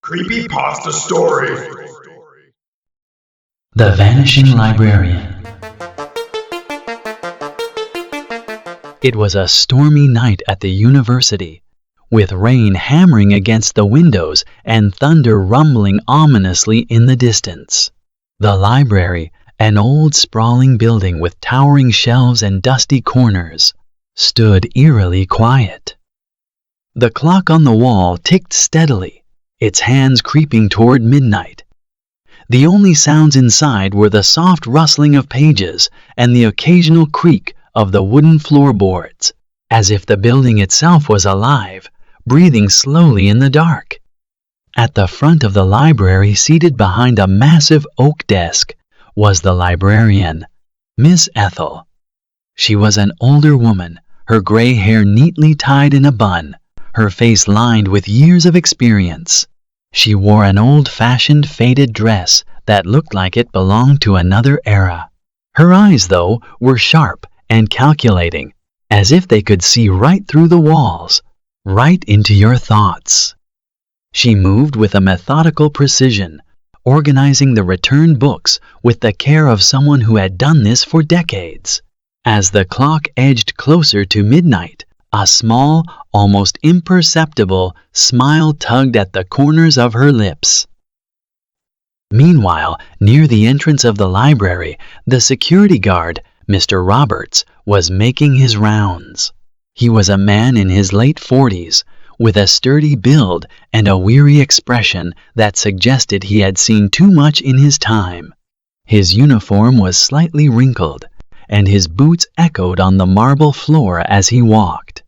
Creepypasta Story. The Vanishing Librarian. It was a stormy night at the university, with rain hammering against the windows and thunder rumbling ominously in the distance. The library, an old sprawling building with towering shelves and dusty corners, stood eerily quiet. The clock on the wall ticked steadily, its hands creeping toward midnight. The only sounds inside were the soft rustling of pages and the occasional creak of the wooden floorboards, as if the building itself was alive, breathing slowly in the dark. At the front of the library, seated behind a massive oak desk, was the librarian, Miss Ethel. She was an older woman, her gray hair neatly tied in a bun, her face lined with years of experience. She wore an old-fashioned faded dress that looked like it belonged to another era. Her eyes, though, were sharp and calculating, as if they could see right through the walls, right into your thoughts. She moved with a methodical precision, organizing the returned books with the care of someone who had done this for decades. As the clock edged closer to midnight, a small, almost imperceptible smile tugged at the corners of her lips. Meanwhile, near the entrance of the library, the security guard, Mr. Roberts, was making his rounds. He was a man in his late 40s, with a sturdy build and a weary expression that suggested he had seen too much in his time. His uniform was slightly wrinkled, and his boots echoed on the marble floor as he walked.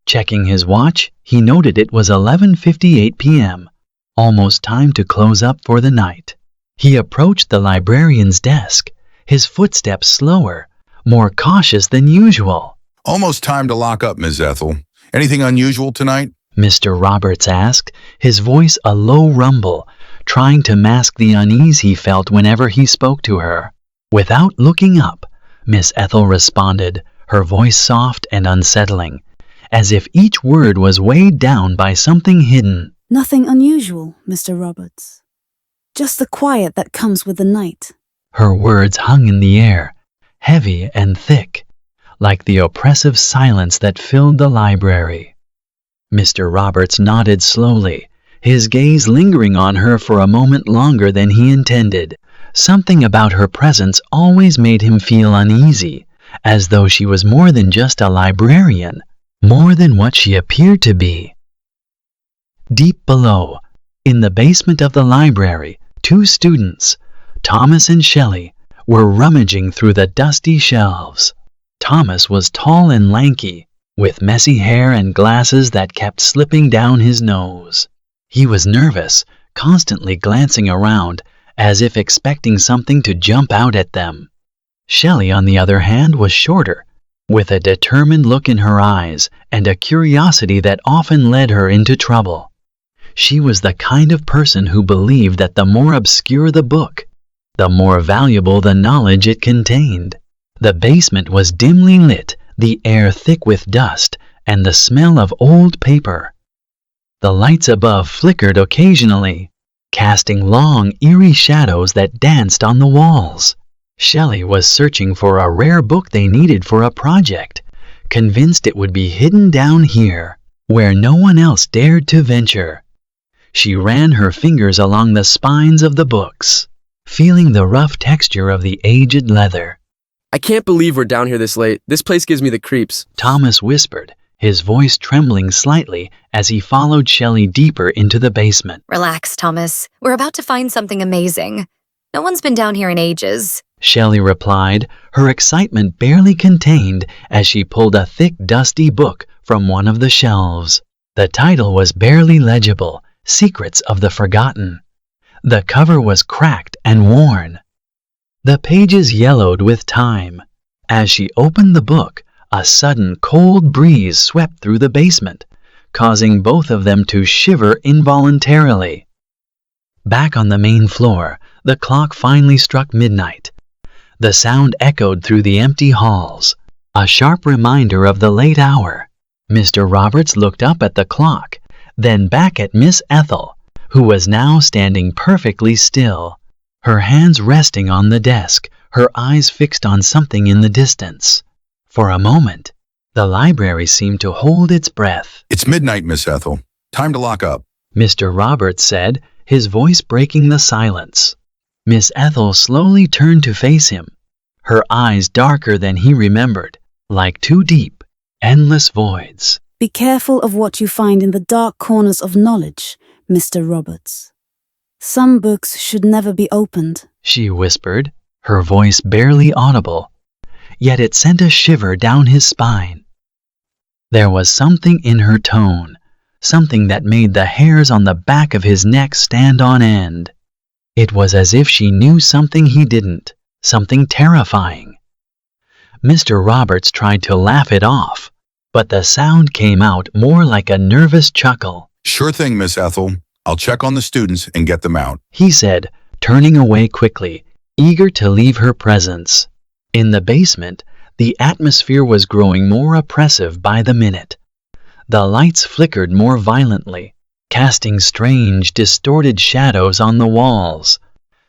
Checking his watch, he noted it was 11:58 p.m., almost time to close up for the night. He approached the librarian's desk, his footsteps slower, more cautious than usual. Almost time to lock up, Ms. Ethel. Anything unusual tonight? Mr. Roberts asked, his voice a low rumble, trying to mask the unease he felt whenever he spoke to her. Without looking up, Miss Ethel responded, her voice soft and unsettling, as if each word was weighed down by something hidden. Nothing unusual, Mr. Roberts. Just the quiet that comes with the night. Her words hung in the air, heavy and thick, like the oppressive silence that filled the library. Mr. Roberts nodded slowly, his gaze lingering on her for a moment longer than he intended. Something about her presence always made him feel uneasy, as though she was more than just a librarian, more than what she appeared to be. Deep below, in the basement of the library, two students, Thomas and Shelley, were rummaging through the dusty shelves. Thomas was tall and lanky, with messy hair and glasses that kept slipping down his nose. He was nervous, constantly glancing around, as if expecting something to jump out at them. Shelley, on the other hand, was shorter, with a determined look in her eyes and a curiosity that often led her into trouble. She was the kind of person who believed that the more obscure the book, the more valuable the knowledge it contained. The basement was dimly lit, the air thick with dust and the smell of old paper. The lights above flickered occasionally, casting long, eerie shadows that danced on the walls. Shelley was searching for a rare book they needed for a project, convinced it would be hidden down here, where no one else dared to venture. She ran her fingers along the spines of the books, feeling the rough texture of the aged leather. I can't believe we're down here this late. This place gives me the creeps. Thomas whispered, his voice trembling slightly as he followed Shelley deeper into the basement. Relax, Thomas. We're about to find something amazing. No one's been down here in ages. Shelley replied, her excitement barely contained as she pulled a thick, dusty book from one of the shelves. The title was barely legible, Secrets of the Forgotten. The cover was cracked and worn. The pages yellowed with time. As she opened the book, a sudden cold breeze swept through the basement, causing both of them to shiver involuntarily. Back on the main floor, the clock finally struck midnight. The sound echoed through the empty halls, a sharp reminder of the late hour. Mr. Roberts looked up at the clock, then back at Miss Ethel, who was now standing perfectly still, her hands resting on the desk, her eyes fixed on something in the distance. For a moment, the library seemed to hold its breath. It's midnight, Miss Ethel. Time to lock up. Mr. Roberts said, his voice breaking the silence. Miss Ethel slowly turned to face him, her eyes darker than he remembered, like two deep, endless voids. Be careful of what you find in the dark corners of knowledge, Mr. Roberts. Some books should never be opened, She whispered, her voice barely audible, yet it sent a shiver down his spine. There was something in her tone, something that made the hairs on the back of his neck stand on end. It was as if she knew something he didn't, something terrifying. Mr. Roberts tried to laugh it off, but the sound came out more like a nervous chuckle. Sure thing, Miss Ethel. I'll check on the students and get them out. He said, turning away quickly, eager to leave her presence. In the basement, the atmosphere was growing more oppressive by the minute. The lights flickered more violently, casting strange, distorted shadows on the walls.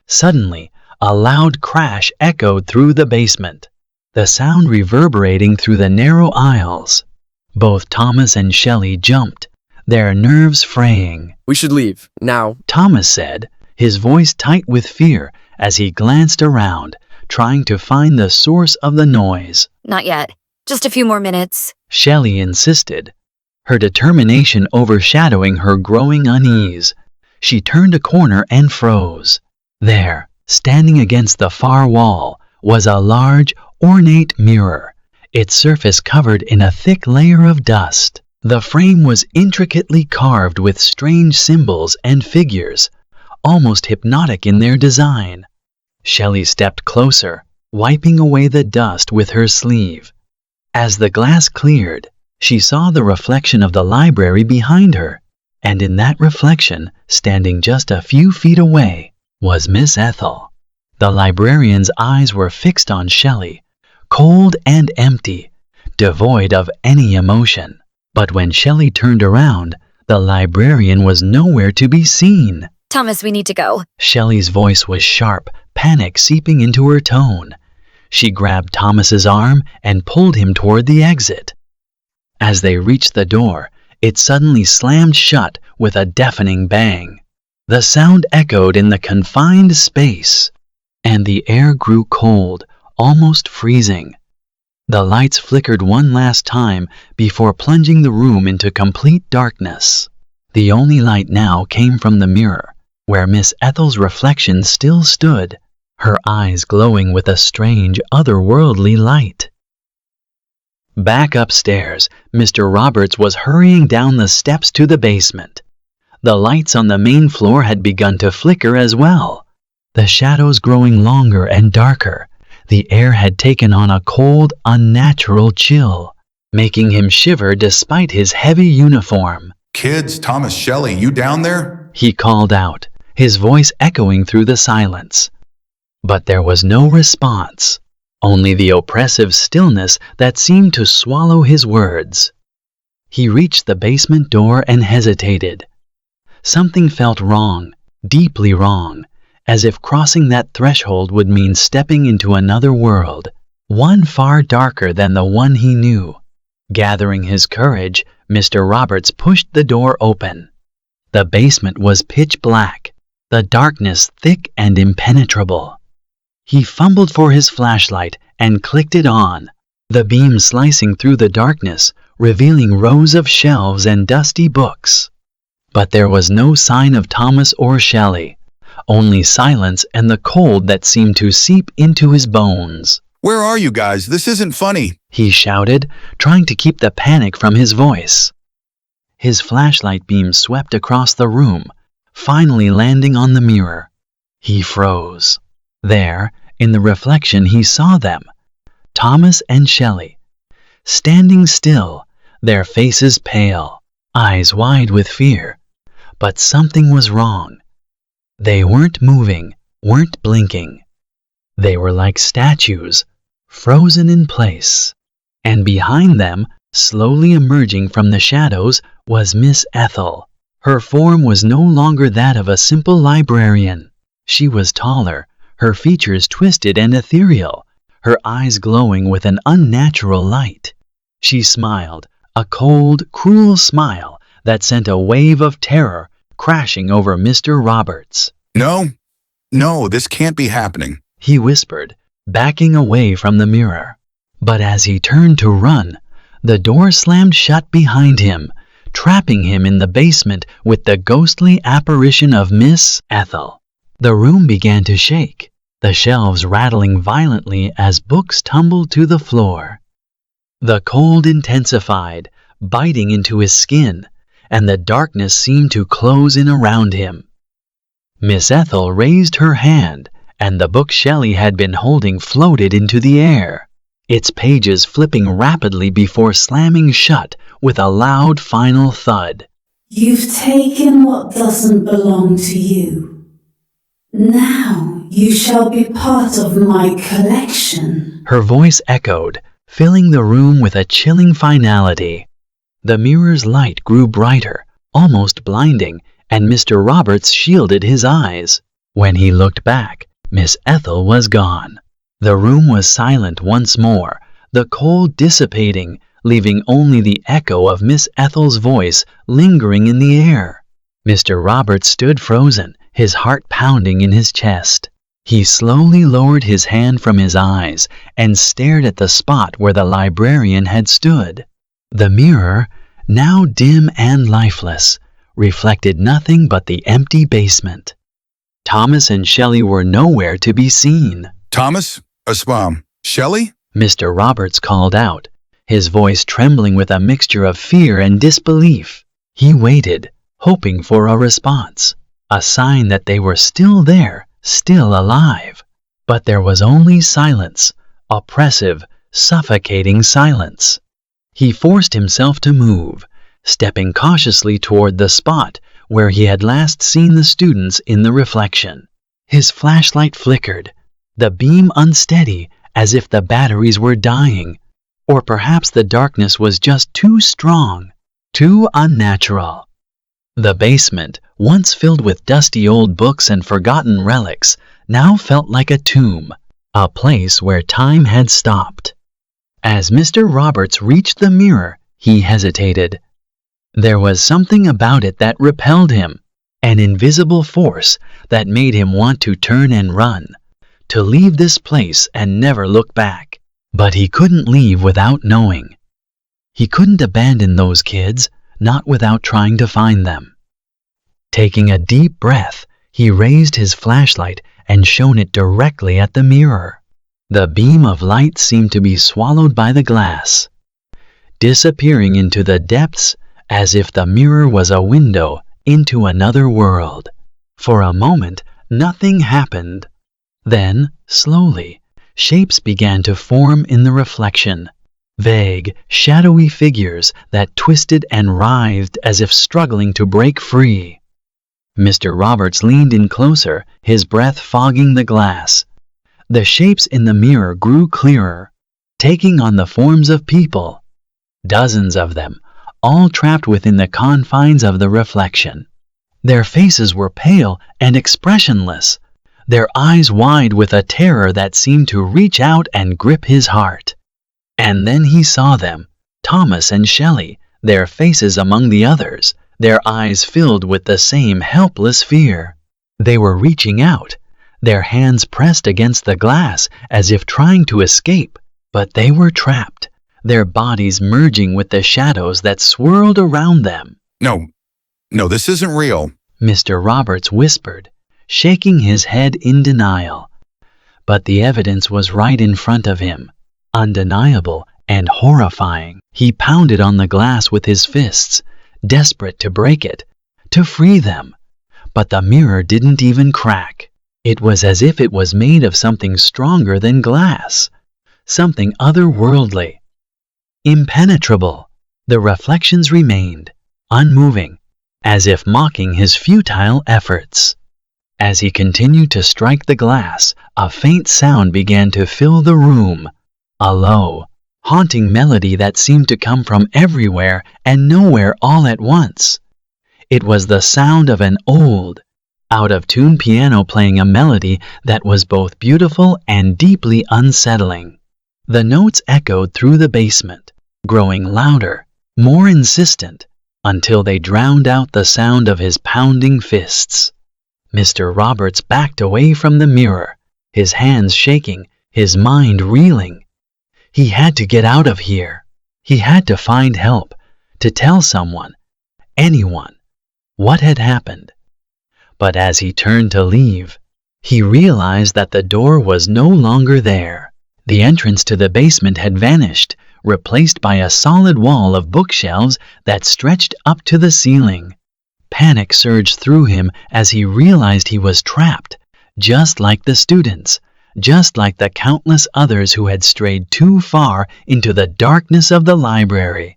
Suddenly, a loud crash echoed through the basement, the sound reverberating through the narrow aisles. Both Thomas and Shelley jumped, their nerves fraying. We should leave, now. Thomas said, his voice tight with fear as he glanced around, trying to find the source of the noise. Not yet. Just a few more minutes. Shelley insisted, her determination overshadowing her growing unease. She turned a corner and froze. There, standing against the far wall, was a large, ornate mirror, its surface covered in a thick layer of dust. The frame was intricately carved with strange symbols and figures, almost hypnotic in their design. Shelley stepped closer, wiping away the dust with her sleeve. As the glass cleared, she saw the reflection of the library behind her, and in that reflection, standing just a few feet away, was Miss Ethel. The librarian's eyes were fixed on Shelley, cold and empty, devoid of any emotion. But when Shelley turned around, the librarian was nowhere to be seen. Thomas, we need to go. Shelley's voice was sharp, panic seeping into her tone. She grabbed Thomas's arm and pulled him toward the exit. As they reached the door, it suddenly slammed shut with a deafening bang. The sound echoed in the confined space, and the air grew cold, almost freezing. The lights flickered one last time before plunging the room into complete darkness. The only light now came from the mirror, where Miss Ethel's reflection still stood, her eyes glowing with a strange, otherworldly light. Back upstairs, Mr. Roberts was hurrying down the steps to the basement. The lights on the main floor had begun to flicker as well, the shadows growing longer and darker. The air had taken on a cold, unnatural chill, making him shiver despite his heavy uniform. Kids, Thomas, Shelley, you down there? He called out, his voice echoing through the silence. But there was no response, only the oppressive stillness that seemed to swallow his words. He reached the basement door and hesitated. Something felt wrong, deeply wrong, as if crossing that threshold would mean stepping into another world, one far darker than the one he knew. Gathering his courage, Mr. Roberts pushed the door open. The basement was pitch black, the darkness thick and impenetrable. He fumbled for his flashlight and clicked it on, the beam slicing through the darkness, revealing rows of shelves and dusty books. But there was no sign of Thomas or Shelley, only silence and the cold that seemed to seep into his bones. Where are you guys? This isn't funny. He shouted, trying to keep the panic from his voice. His flashlight beam swept across the room, finally landing on the mirror. He froze. There, in the reflection, he saw them, Thomas and Shelley, standing still, their faces pale, eyes wide with fear. But something was wrong. They weren't moving, weren't blinking. They were like statues, frozen in place. And behind them, slowly emerging from the shadows, was Miss Ethel, Her form was no longer that of a simple librarian. She was taller, her features twisted and ethereal, her eyes glowing with an unnatural light. She smiled, a cold, cruel smile that sent a wave of terror crashing over Mr. Roberts. No, this can't be happening. He whispered, backing away from the mirror. But as he turned to run, the door slammed shut behind him, trapping him in the basement with the ghostly apparition of Miss Ethel. The room began to shake, the shelves rattling violently as books tumbled to the floor. The cold intensified, biting into his skin, and the darkness seemed to close in around him. Miss Ethel raised her hand, and the book Shelley had been holding floated into the air, its pages flipping rapidly before slamming shut with a loud final thud. You've taken what doesn't belong to you. Now you shall be part of my collection. Her voice echoed, filling the room with a chilling finality. The mirror's light grew brighter, almost blinding, and Mr. Roberts shielded his eyes. When he looked back, Miss Ethel was gone. The room was silent once more, the cold dissipating, leaving only the echo of Miss Ethel's voice lingering in the air. Mr. Roberts stood frozen, his heart pounding in his chest. He slowly lowered his hand from his eyes and stared at the spot where the librarian had stood. The mirror, now dim and lifeless, reflected nothing but the empty basement. Thomas and Shelley were nowhere to be seen. Thomas? Shelley? Mr. Roberts called out, his voice trembling with a mixture of fear and disbelief. He waited, hoping for a response, a sign that they were still there, still alive. But there was only silence, oppressive, suffocating silence. He forced himself to move, stepping cautiously toward the spot where he had last seen the students in the reflection. His flashlight flickered, the beam unsteady as if the batteries were dying, or perhaps the darkness was just too strong, too unnatural. The basement, once filled with dusty old books and forgotten relics, now felt like a tomb, a place where time had stopped. As Mr. Roberts reached the mirror, he hesitated. There was something about it that repelled him, an invisible force that made him want to turn and run, to leave this place and never look back. But he couldn't leave without knowing. He couldn't abandon those kids, not without trying to find them. Taking a deep breath, he raised his flashlight and shone it directly at the mirror. The beam of light seemed to be swallowed by the glass, disappearing into the depths as if the mirror was a window into another world. For a moment, nothing happened. Then, slowly, shapes began to form in the reflection, vague, shadowy figures that twisted and writhed as if struggling to break free. Mr. Roberts leaned in closer, his breath fogging the glass. The shapes in the mirror grew clearer, taking on the forms of people. Dozens of them, all trapped within the confines of the reflection. Their faces were pale and expressionless, their eyes wide with a terror that seemed to reach out and grip his heart. And then he saw them, Thomas and Shelley, their faces among the others, their eyes filled with the same helpless fear. They were reaching out, their hands pressed against the glass as if trying to escape, but they were trapped, their bodies merging with the shadows that swirled around them. No, this isn't real. Mr. Roberts whispered, shaking his head in denial. But the evidence was right in front of him, undeniable and horrifying. He pounded on the glass with his fists, desperate to break it, to free them. But the mirror didn't even crack. It was as if it was made of something stronger than glass, something otherworldly, impenetrable. The reflections remained, unmoving, as if mocking his futile efforts. As he continued to strike the glass, a faint sound began to fill the room, a low, haunting melody that seemed to come from everywhere and nowhere all at once. It was the sound of an old, out-of-tune piano playing a melody that was both beautiful and deeply unsettling. The notes echoed through the basement, growing louder, more insistent, until they drowned out the sound of his pounding fists. Mr. Roberts backed away from the mirror, his hands shaking, his mind reeling. He had to get out of here. He had to find help, to tell someone, anyone, what had happened. But as he turned to leave, he realized that the door was no longer there. The entrance to the basement had vanished, replaced by a solid wall of bookshelves that stretched up to the ceiling. Panic surged through him as he realized he was trapped, just like the students, just like the countless others who had strayed too far into the darkness of the library.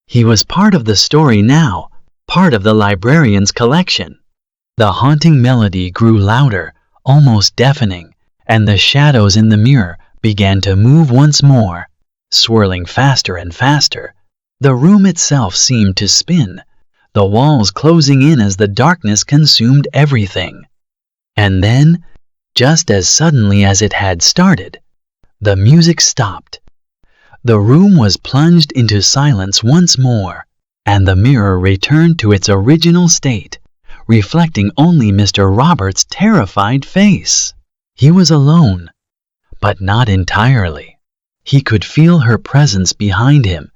He was part of the story now, part of the librarian's collection. The haunting melody grew louder, almost deafening, and the shadows in the mirror began to move once more, swirling faster and faster. The room itself seemed to spin, the walls closing in as the darkness consumed everything. And then, just as suddenly as it had started, the music stopped. The room was plunged into silence once more, and the mirror returned to its original state, reflecting only Mr. Roberts' terrified face. He was alone, but not entirely. He could feel her presence behind him,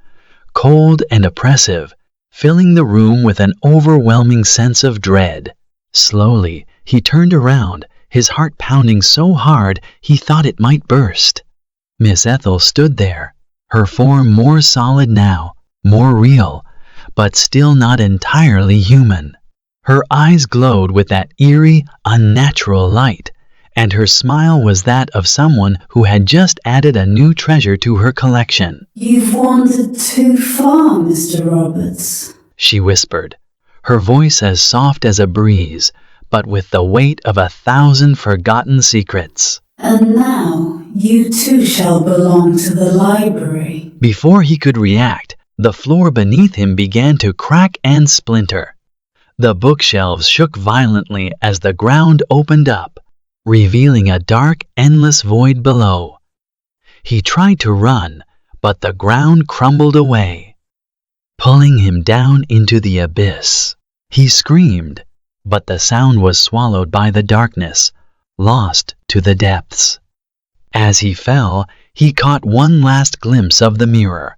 cold and oppressive, filling the room with an overwhelming sense of dread. Slowly, he turned around, his heart pounding so hard he thought it might burst. Miss Ethel stood there, her form more solid now, more real, but still not entirely human. Her eyes glowed with that eerie, unnatural light, and her smile was that of someone who had just added a new treasure to her collection. "You've wandered too far, Mr. Roberts," she whispered, her voice as soft as a breeze, but with the weight of 1,000 forgotten secrets. "And now you too shall belong to the library." Before he could react, the floor beneath him began to crack and splinter. The bookshelves shook violently as the ground opened up, revealing a dark, endless void below. He tried to run, but the ground crumbled away, pulling him down into the abyss. He screamed, but the sound was swallowed by the darkness, lost to the depths. As he fell, he caught one last glimpse of the mirror.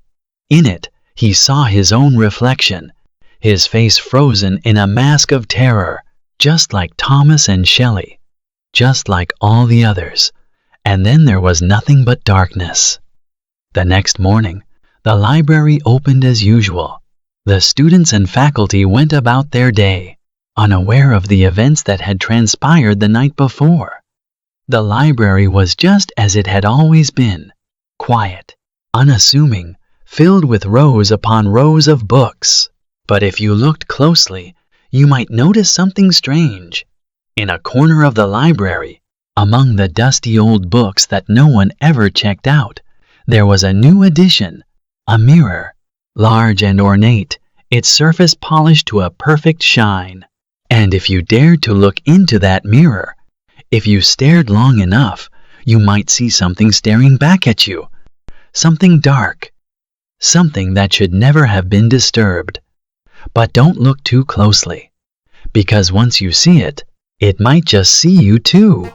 In it, he saw his own reflection, his face frozen in a mask of terror, just like Thomas and Shelley, just like all the others. And then there was nothing but darkness. The next morning, the library opened as usual. The students and faculty went about their day, unaware of the events that had transpired the night before. The library was just as it had always been, quiet, unassuming, filled with rows upon rows of books. But if you looked closely, you might notice something strange. In a corner of the library, among the dusty old books that no one ever checked out, there was a new addition, a mirror, large and ornate, its surface polished to a perfect shine. And if you dared to look into that mirror, if you stared long enough, you might see something staring back at you, something dark, something that should never have been disturbed. But don't look too closely, because once you see it, it might just see you too.